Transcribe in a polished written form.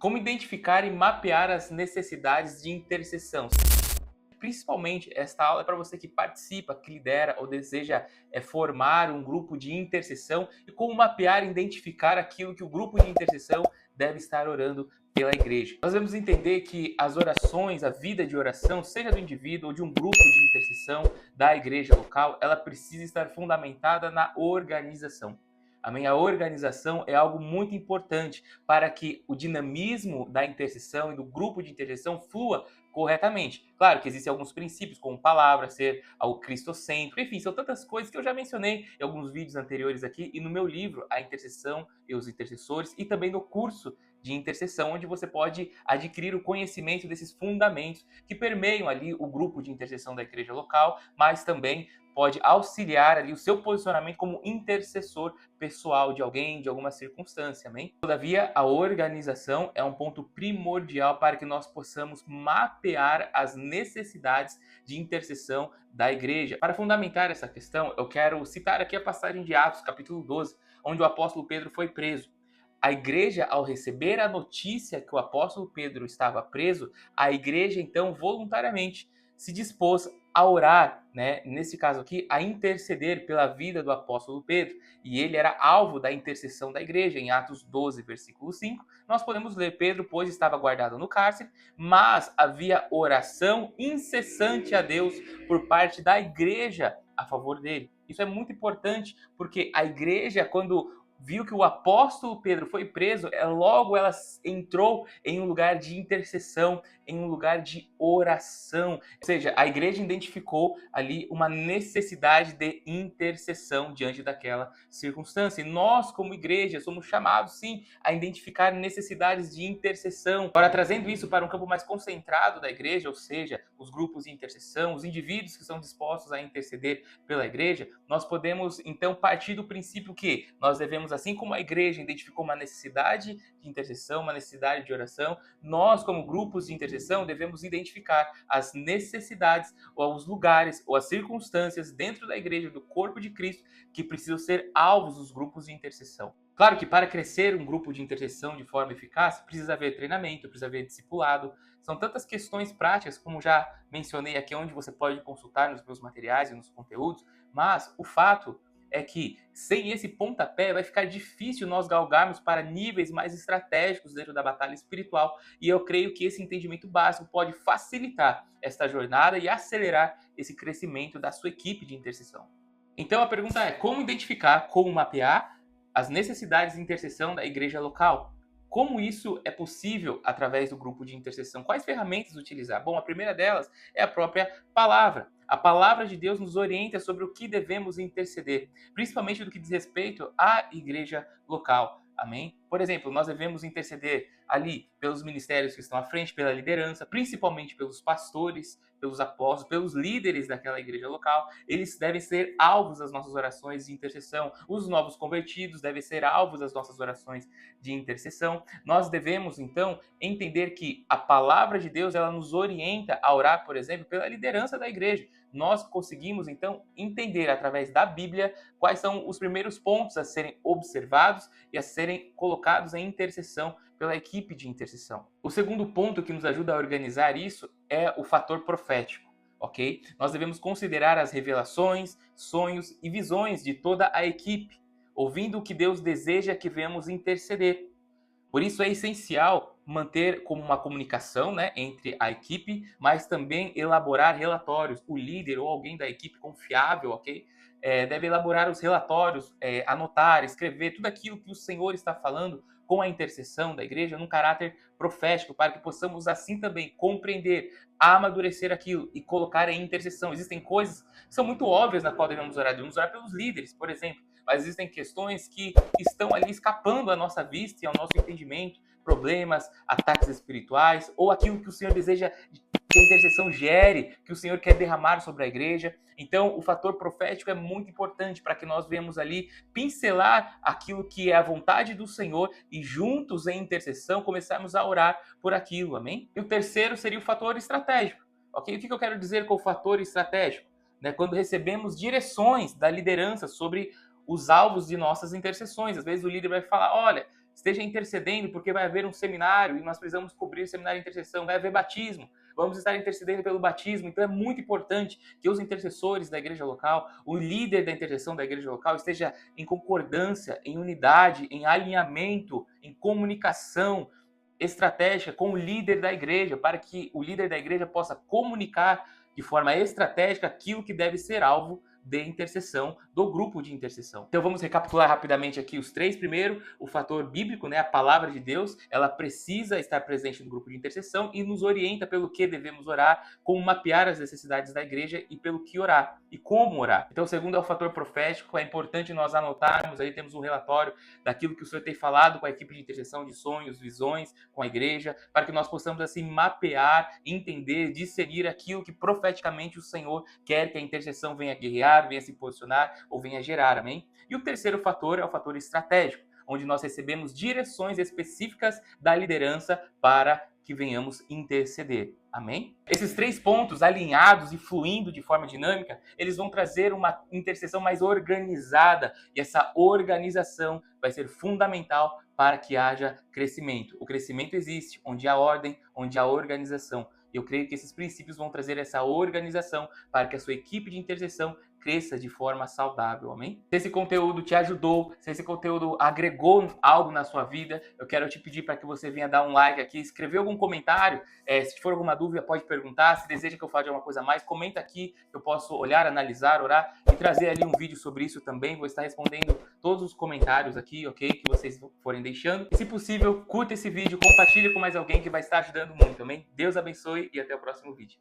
Como identificar e mapear as necessidades de intercessão? Principalmente, esta aula é para você que participa, que lidera ou deseja formar um grupo de intercessão e como mapear e identificar aquilo que o grupo de intercessão deve estar orando pela igreja. Nós devemos entender que as orações, a vida de oração, seja do indivíduo ou de um grupo de intercessão da igreja local, ela precisa estar fundamentada na organização. Amém? A organização é algo muito importante para que o dinamismo da intercessão e do grupo de intercessão flua corretamente. Claro que existem alguns princípios, como palavra, ser algo cristocêntrico, enfim, são tantas coisas que eu já mencionei em alguns vídeos anteriores aqui e no meu livro, A Intercessão e os Intercessores, e também no curso de intercessão, onde você pode adquirir o conhecimento desses fundamentos que permeiam ali o grupo de intercessão da igreja local, mas também pode auxiliar ali o seu posicionamento como intercessor pessoal de alguém, de alguma circunstância, amém? Todavia, a organização é um ponto primordial para que nós possamos mapear as necessidades de intercessão da igreja. Para fundamentar essa questão, eu quero citar aqui a passagem de Atos, capítulo 12, onde o apóstolo Pedro foi preso. A igreja, ao receber a notícia que o apóstolo Pedro estava preso, a igreja, então, voluntariamente se dispôs a orar, né? Nesse caso aqui, a interceder pela vida do apóstolo Pedro. E ele era alvo da intercessão da igreja. Em Atos 12, versículo 5, nós podemos ler: Pedro, pois, estava guardado no cárcere, mas havia oração incessante a Deus por parte da igreja a favor dele. Isso é muito importante, porque a igreja, quando viu que o apóstolo Pedro foi preso, logo ela entrou em um lugar de intercessão, em um lugar de oração. Ou seja, a igreja identificou ali uma necessidade de intercessão diante daquela circunstância. E nós, como igreja, somos chamados, sim, a identificar necessidades de intercessão. Agora, trazendo isso para um campo mais concentrado da igreja, ou seja, os grupos de intercessão, os indivíduos que são dispostos a interceder pela igreja, nós podemos, então, partir do princípio que nós devemos, assim como a igreja identificou uma necessidade de intercessão, uma necessidade de oração, nós, como grupos de intercessão, devemos identificar as necessidades ou os lugares ou as circunstâncias dentro da igreja, do corpo de Cristo, que precisam ser alvos dos grupos de intercessão. Claro que para crescer um grupo de intercessão de forma eficaz, precisa haver treinamento, precisa haver discipulado. São tantas questões práticas, como já mencionei aqui, onde você pode consultar nos meus materiais e nos conteúdos, mas o fato é que sem esse pontapé vai ficar difícil nós galgarmos para níveis mais estratégicos dentro da batalha espiritual, e eu creio que esse entendimento básico pode facilitar esta jornada e acelerar esse crescimento da sua equipe de intercessão. Então a pergunta é: como identificar, como mapear as necessidades de intercessão da igreja local? Como isso é possível através do grupo de intercessão? Quais ferramentas utilizar? Bom, a primeira delas é a própria palavra. A palavra de Deus nos orienta sobre o que devemos interceder, principalmente do que diz respeito à igreja local. Amém? Por exemplo, nós devemos interceder ali pelos ministérios que estão à frente, pela liderança, principalmente pelos pastores, pelos apóstolos, pelos líderes daquela igreja local. Eles devem ser alvos das nossas orações de intercessão. Os novos convertidos devem ser alvos das nossas orações de intercessão. Nós devemos, então, entender que a palavra de Deus, ela nos orienta a orar, por exemplo, pela liderança da igreja. Nós conseguimos, então, entender através da Bíblia quais são os primeiros pontos a serem observados e a serem colocados em intercessão pela equipe de intercessão. O segundo ponto que nos ajuda a organizar isso é o fator profético, ok? Nós devemos considerar as revelações, sonhos e visões de toda a equipe, ouvindo o que Deus deseja que venhamos interceder. Por isso é essencial manter como uma comunicação, né, entre a equipe, mas também elaborar relatórios. O líder ou alguém da equipe confiável, ok? Deve elaborar os relatórios, anotar, escrever tudo aquilo que o Senhor está falando com a intercessão da igreja num caráter profético, para que possamos assim também compreender, amadurecer aquilo e colocar em intercessão. Existem coisas que são muito óbvias na qual devemos orar pelos líderes, por exemplo, mas existem questões que estão ali escapando à nossa vista e ao nosso entendimento, problemas, ataques espirituais, ou aquilo que o Senhor deseja que a intercessão gere, que o Senhor quer derramar sobre a igreja. Então, o fator profético é muito importante para que nós venhamos ali pincelar aquilo que é a vontade do Senhor e juntos em intercessão começarmos a orar por aquilo, amém? E o terceiro seria o fator estratégico, ok? O que eu quero dizer com o fator estratégico? Quando recebemos direções da liderança sobre os alvos de nossas intercessões. Às vezes o líder vai falar: olha, esteja intercedendo, porque vai haver um seminário e nós precisamos cobrir o seminário de intercessão, vai haver batismo, vamos estar intercedendo pelo batismo. Então é muito importante que os intercessores da igreja local, o líder da intercessão da igreja local esteja em concordância, em unidade, em alinhamento, em comunicação estratégica com o líder da igreja, para que o líder da igreja possa comunicar de forma estratégica aquilo que deve ser alvo de intercessão, do grupo de intercessão. Então vamos recapitular rapidamente aqui os três. Primeiro, o fator bíblico, né? A palavra de Deus, ela precisa estar presente no grupo de intercessão e nos orienta pelo que devemos orar, como mapear as necessidades da igreja e pelo que orar e como orar. Então o segundo é o fator profético, é importante nós anotarmos, aí temos um relatório daquilo que o Senhor tem falado com a equipe de intercessão, de sonhos, visões, com a igreja, para que nós possamos assim mapear, entender, discernir aquilo que profeticamente o Senhor quer que a intercessão venha guerrear, venha se posicionar ou venha gerar, amém? E o terceiro fator é o fator estratégico, onde nós recebemos direções específicas da liderança para que venhamos interceder, amém? Esses três pontos alinhados e fluindo de forma dinâmica, eles vão trazer uma intercessão mais organizada, e essa organização vai ser fundamental para que haja crescimento. O crescimento existe onde há ordem, onde há organização. Eu creio que esses princípios vão trazer essa organização para que a sua equipe de intercessão cresça de forma saudável, amém? Se esse conteúdo te ajudou, se esse conteúdo agregou algo na sua vida, eu quero te pedir para que você venha dar um like aqui, escrever algum comentário, se for alguma dúvida pode perguntar, se deseja que eu fale de alguma coisa a mais, comenta aqui, que eu posso olhar, analisar, orar e trazer ali um vídeo sobre isso também. Vou estar respondendo todos os comentários aqui, ok? Que vocês forem deixando. E se possível, curta esse vídeo, compartilhe com mais alguém que vai estar ajudando muito, amém? Deus abençoe e até o próximo vídeo.